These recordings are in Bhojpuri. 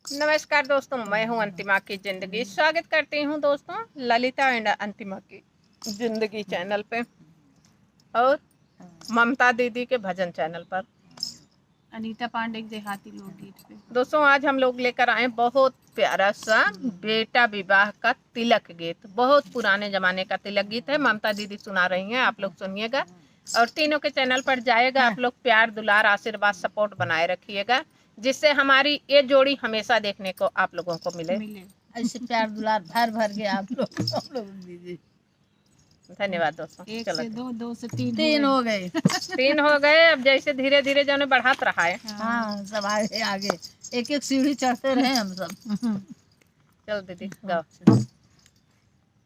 नमस्कार दोस्तों, मैं हूं अंतिमा की जिंदगी। स्वागत करती हूं दोस्तों ललिता एंड अंतिमा की जिंदगी चैनल पे और ममता दीदी के भजन चैनल पर, अनीता पांडे देहाती लोकगीत पे। दोस्तों आज हम लोग लेकर आए बहुत प्यारा सा बेटा विवाह का तिलक गीत। बहुत पुराने जमाने का तिलक गीत है। ममता दीदी सुना रही हैं, आप लोग सुनिएगा और तीनों के चैनल पर जाएगा। आप लोग प्यार, दुलार, आशीर्वाद, सपोर्ट बनाए रखिएगा, जिससे हमारी ये जोड़ी हमेशा देखने को आप लोगों को मिले। ऐसे प्यार दुलार भर भर के आप लोग दीजिए। धन्यवाद दोस्तों। 1 से 2, 2 से 3 हो गए। 3 हो गए। अब जैसे धीरे धीरे जो बढ़ात रहा है। हाँ, सब आगे आगे एक एक सीढ़ी चढ़ते रहे हम सब। चल दीदी गाओ।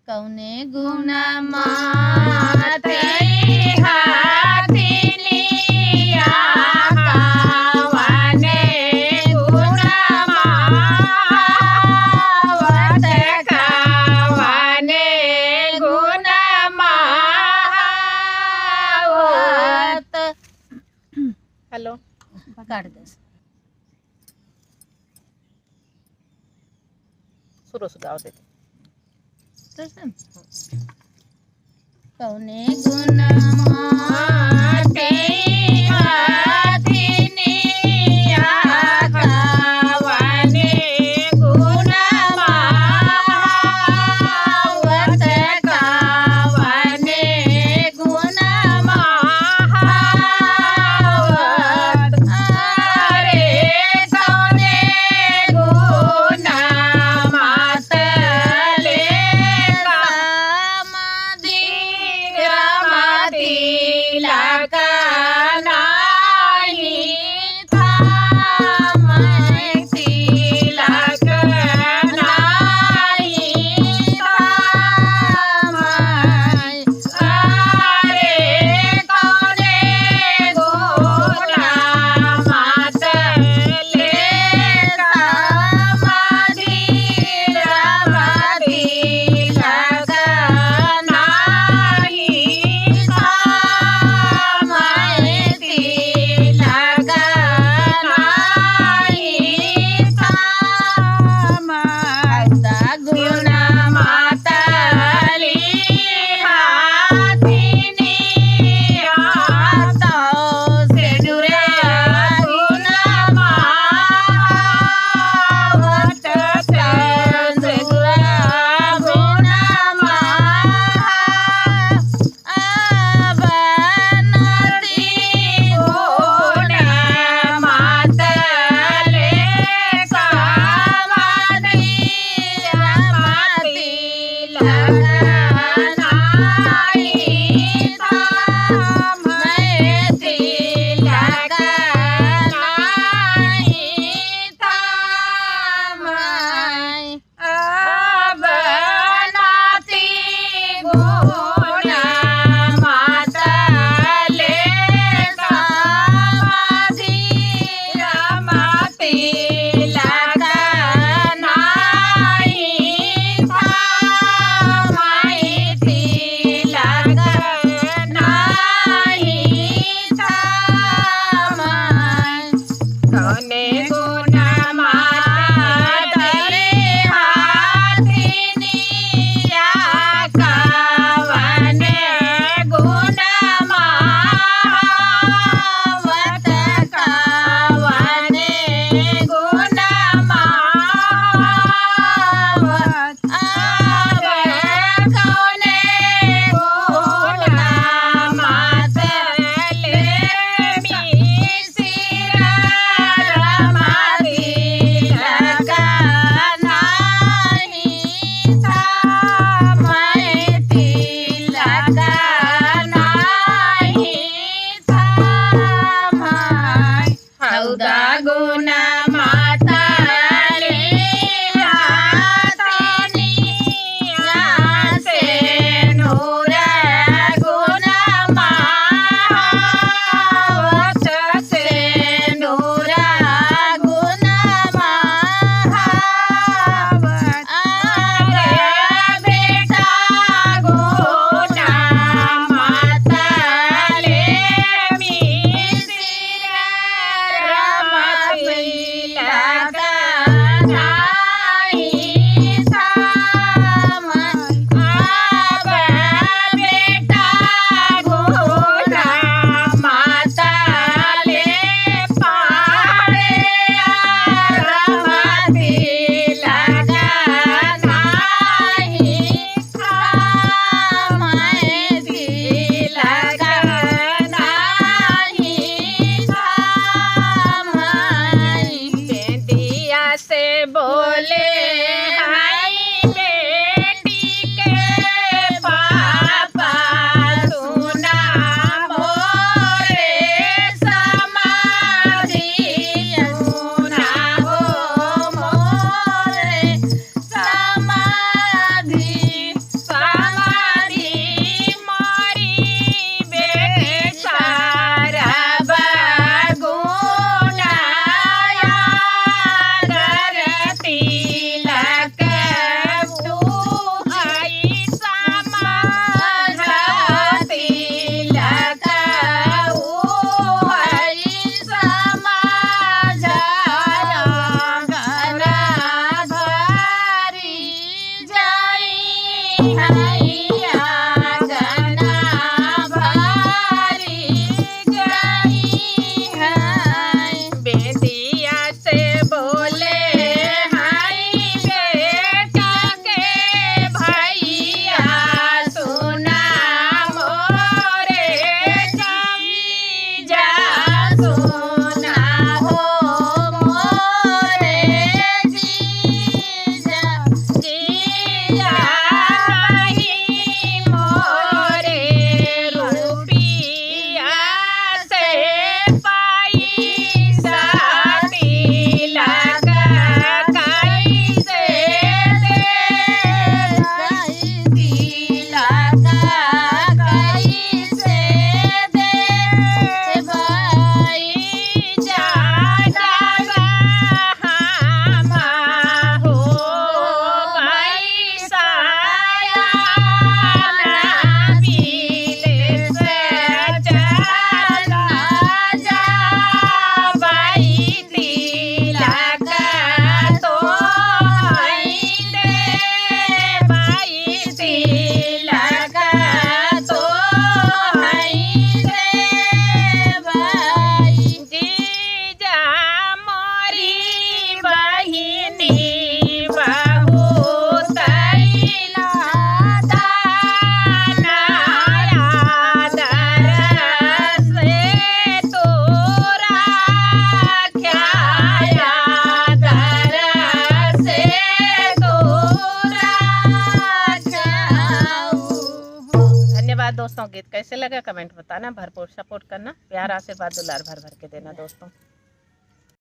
कौने गुना माते हेलो काट दे शुरू से गाओ दीदी। कौने गुना माते धन्यवाद दोस्तों। गीत कैसे लगा कमेंट बताना, भरपूर सपोर्ट करना, प्यार आशीर्वाद दुलार भर भर के देना दोस्तों।